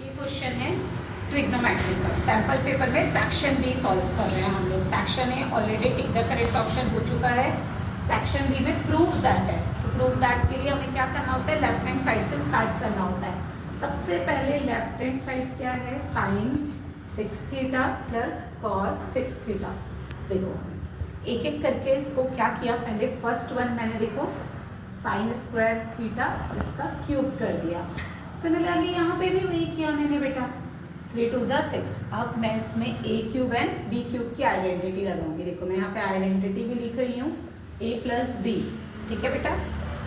ये क्वेश्चन है ट्रिग्नोमेट्री का। सैम्पल पेपर में सेक्शन बी सॉल्व कर रहे हैं हम लोग। Section A already tick the correct option हो चुका है। सेक्शन बी में प्रूव दैट है। तो प्रूव दैट के लिए हमें क्या करना होता है, लेफ्ट हैंड साइड से स्टार्ट करना होता है। सबसे पहले लेफ्ट हैंड साइड क्या है, sine 6 theta plus cos 6 theta. देखो एक एक करके इसको क्या किया, पहले फर्स्ट वन मैंने देखो साइन स्क्वायर थीटा इसका क्यूब कर दिया। सिमिलरली यहाँ पे भी वही किया मैंने बेटा, 3 2 6। अब मैं इसमें a cube and b cube की आइडेंटिटी लगाऊंगी। देखो मैं यहाँ पे आइडेंटिटी भी लिख रही हूँ, a प्लस बी, ठीक है बेटा,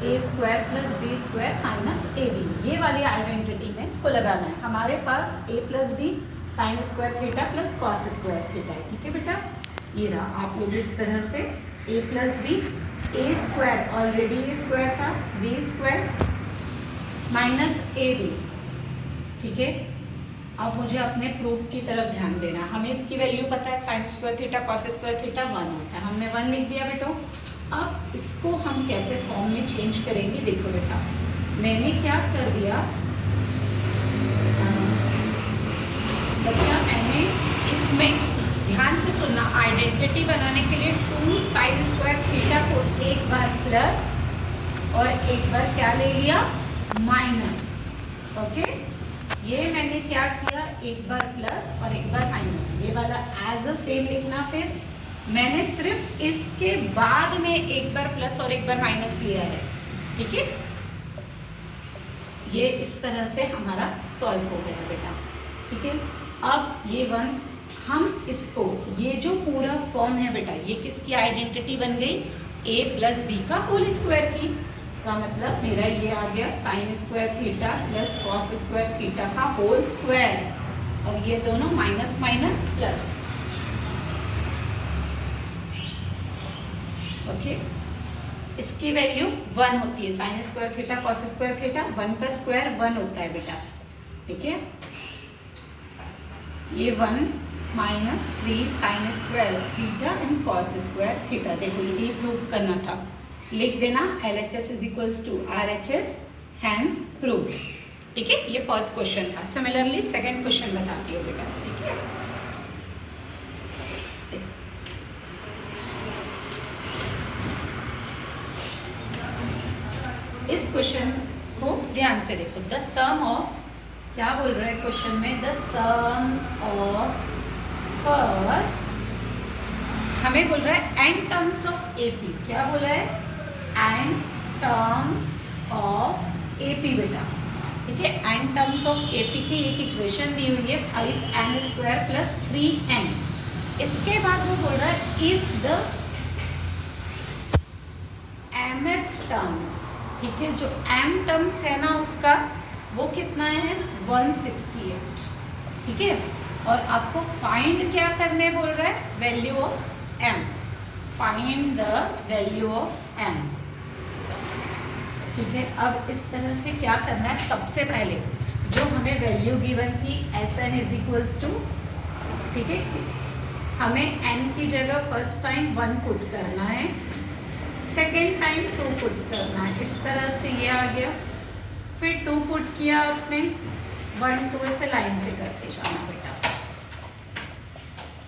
a square plus b square minus a b. ये वाली आइडेंटिटी में इसको लगाना है। हमारे पास a plus b sine square theta plus cos square theta है, ठीक है बेटा। ये रहा, आप लोग इस तरह से a plus b, a square already a square था, b square minus a b, ठीक है। अब मुझे अपने प्रूफ की तरफ ध्यान देना। हमें इसकी वैल्यू पता है, sign square theta cos square theta 1 होता है। हमने 1 लिख दिया बेटो। अब इसको हम कैसे फॉर्म में चेंज करेंगे, देखो बेटा मैंने क्या कर दिया बच्चा, मैंने इसमें ध्यान से सुनना, आइडेंटिटी बनाने के लिए 2 साइन स्क्वायर थीटा को एक बार प्लस और एक बार क्या ले लिया, माइनस। ओके, ये मैंने क्या किया, एक बार प्लस और एक बार माइनस। ये वाला एज अ सेम लिखना। फिर मैंने सिर्फ इसके बाद में एक बार प्लस और एक बार माइनस लिया है, ठीक है। ये इस तरह से हमारा सॉल्व हो गया बेटा, ठीक है। अब ये 1 हम इसको, ये जो पूरा फॉर्म है बेटा, ये किसकी आइडेंटिटी बन गई, a प्लस बी का होल स्क्वायर की। इसका मतलब मेरा ये आ गया sign square theta plus cos square theta का होल स्क्वायर, और ये दोनों माइनस माइनस प्लस। ओके, इसकी वैल्यू 1 होती है। Sign square theta cos square theta 1 का स्क्वायर 1 होता है बेटा, ठीक है। ये 1 minus 3 sine square theta and cos square theta. देखो ये प्रूफ करना था, लिख देना LHS is equals to RHS, hence prove, ठीक है। ये फर्स्ट क्वेश्चन था। सिमिलरली सेकंड क्वेश्चन बताती हूँ बेटा, ठीक है। इस क्वेश्चन को ध्यान से देखो, द सम ऑफ, क्या बोल रहा है क्वेश्चन में, द सम ऑफ फर्स्ट, हमें बोल रहा है एन टर्म्स ऑफ AP। क्या बोला है, एन टर्म्स ऑफ AP बेटा, ठीक है। एन टर्म्स ऑफ AP की एक इक्वेशन दी हुई है 5n स्क्वायर प्लस 3n। इसके बाद वो बोल रहा है इफ द mth टर्म्स, ठीक है, जो m टर्म्स है ना उसका वो कितना है 168, ठीक है। और आपको फाइंड क्या करने बोल रहा है, value of m, find the value of m, ठीक है। अब इस तरह से क्या करना है, सबसे पहले जो हमें वैल्यू गिवन थी Sn इज इक्वल्स टू, ठीक है, हमें n की जगह फर्स्ट टाइम 1 पुट करना है, सेकेंड टाइम 2 पुट करना है। इस तरह से ये आ गया, फिर 2 पुट किया आपने, 1 2 ऐसे लाइन से करते जाना बेटा,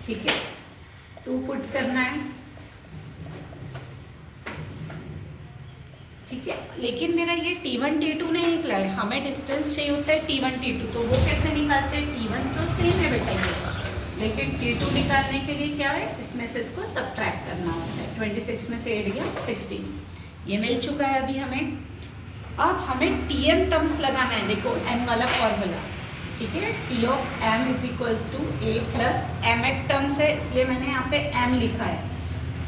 ठीक है। 2 पुट करना है, ठीक है। लेकिन मेरा ये T1 T2 नहीं निकला है, हमें डिस्टेंस चाहिए होता है T1 T2, तो वो कैसे निकालते हैं, T1 तो सेम है बेटा ये, लेकिन T2 निकालने के लिए क्या है, इसमें से इसको सब्ट्रैक्ट करना होता है। 26 में से 8 गया 16, ये मिल चुका है अभी हमें। अब हमें TM टर्म्स लगाना है, देखो n वाला फॉर्मूला, ठीक है। T of m is equals to a plus mth terms है, इसलिए मैंने यहाँ पे m लिखा है,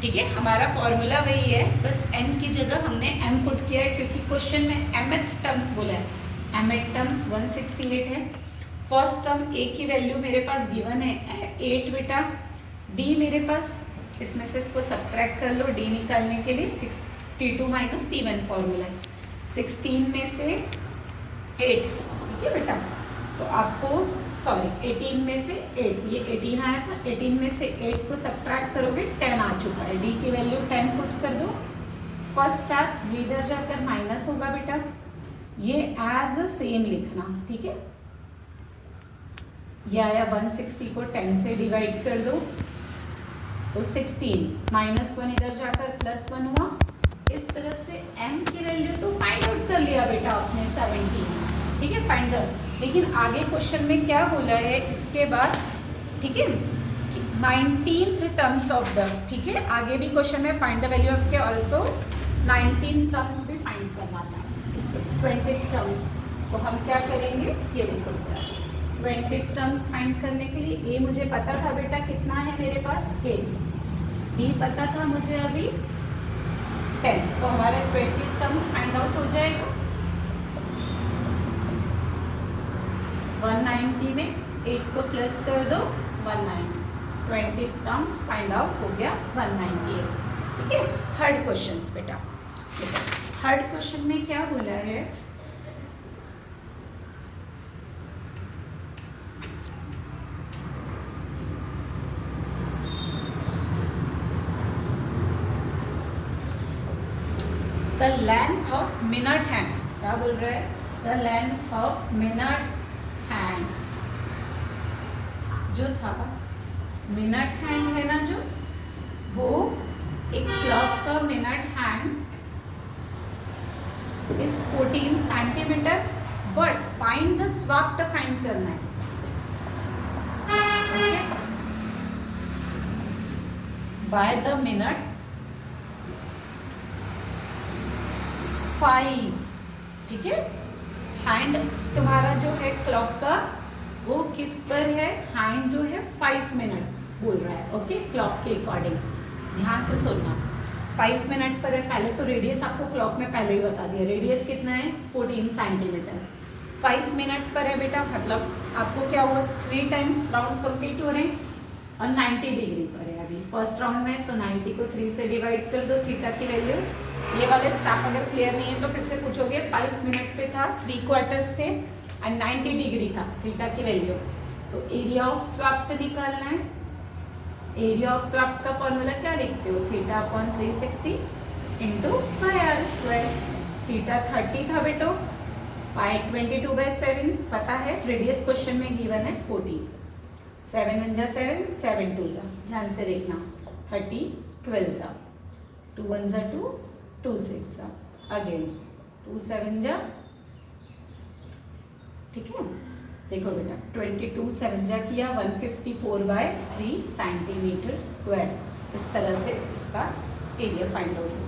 ठीक है। हमारा फॉर्मूला वही है, बस n की जगह हमने m पुट किया है, क्योंकि क्वेश्चन में mth टर्म्स बोला है। mth टर्म्स 168 है। फर्स्ट टर्म a की वैल्यू मेरे पास गिवन है 8 बेटा, d मेरे पास, इसमें से इसको सब्ट्रैक्ट कर लो d निकालने के लिए, T2 माइनस T1 फॉर्मूला है, 16 में से 8, ठीक है बेटा। तो आपको सॉरी 18 में से 8, ये 18 आया था, 18 में से 8 को सब्ट्रैक्ट करोगे 10 आ चुका है, d की वैल्यू 10 पुट कर दो। फर्स्ट स्टेप ये इधर जाकर माइनस होगा बेटा, ये एज अ सेम लिखना, ठीक है। ये आया 160 को 10 से डिवाइड कर दो तो 16 -1 इधर जाकर +1 हुआ। इस तरह से m की वैल्यू तो फाइंड आउट कर लिया बेटा आपने 17, ठीक है, फाइंड द। लेकिन आगे क्वेश्चन में क्या बोला है इसके बाद, ठीक है, 19th टर्म्स ऑफ द, ठीक है, आगे भी क्वेश्चन में फाइंड द वैल्यू ऑफ के ऑल्सो 19 टर्म्स भी फाइंड करना था, ठीक है, 20 टर्म्स। तो हम क्या करेंगे, ये देखो 20 टर्म्स फाइंड करने के लिए ए मुझे पता था बेटा कितना है मेरे पास, ए, बी पता था मुझे अभी 10, तो हमारा 20 टर्म्स फाइंड आउट हो जाएगा। 190 में 8 को प्लस कर दो 190, 20 टर्म्स फाइंड आउट हो गया 198, ठीक है। थर्ड क्वेश्चन बेटा, थर्ड क्वेश्चन में क्या बोला है, the length of minute hand, क्या बोल रहा है, the length of minute hand, जो था मिनट हैंड है ना जो, वो एक क्लॉक का minute hand is 14 centimetre, but find the स्वाफ्ट फाइंड करना है, ओके, बाय द मिनट 5, ठीक है। हैंड तुम्हारा जो है क्लॉक का वो किस पर है, हैंड जो है 5 मिनट्स बोल रहा है, ओके, क्लॉक के अकॉर्डिंग, ध्यान से सुनना, 5 मिनट पर है। पहले तो रेडियस आपको क्लॉक में पहले ही बता दिया, रेडियस कितना है 14 सेंटीमीटर, 5 मिनट पर है बेटा, मतलब आपको क्या हुआ 3 टाइम्स राउंड कंप्लीट हो रहे हैं और 90 डिग्री पर है अभी फर्स्ट राउंड में, तो 90 को 3 से डिवाइड कर दो, थीटा की वैल्यू, ये वाले स्टाफ अगर क्लियर नहीं है तो फिर से पूछोगे, 5 मिनट पे था, 3 क्वार्टर्स थे एंड 90 डिग्री था थीटा की वैल्यू, तो एरिया ऑफ स्वाफ्ट निकालना है। एरिया ऑफ स्वाफ्ट का फॉर्मूला क्या लिखते हो, theta upon 360 into pi r square, theta 30 था बेटो, पाई 22/7 पता है, रेडियस क्वेश्चन में गिवन है 14, 7 1 जा 7, 7 2 जा, ध्यान से देखना, 30 12 जा, 2 1 जा 2, 2 6 जा, अगेन 2 7 जा, ठीक है, देखो बेटा 22 7 जा किया 154/3 सेंटीमीटर स्क्वायर, इस तरह से इसका एरिया फाइंड आउट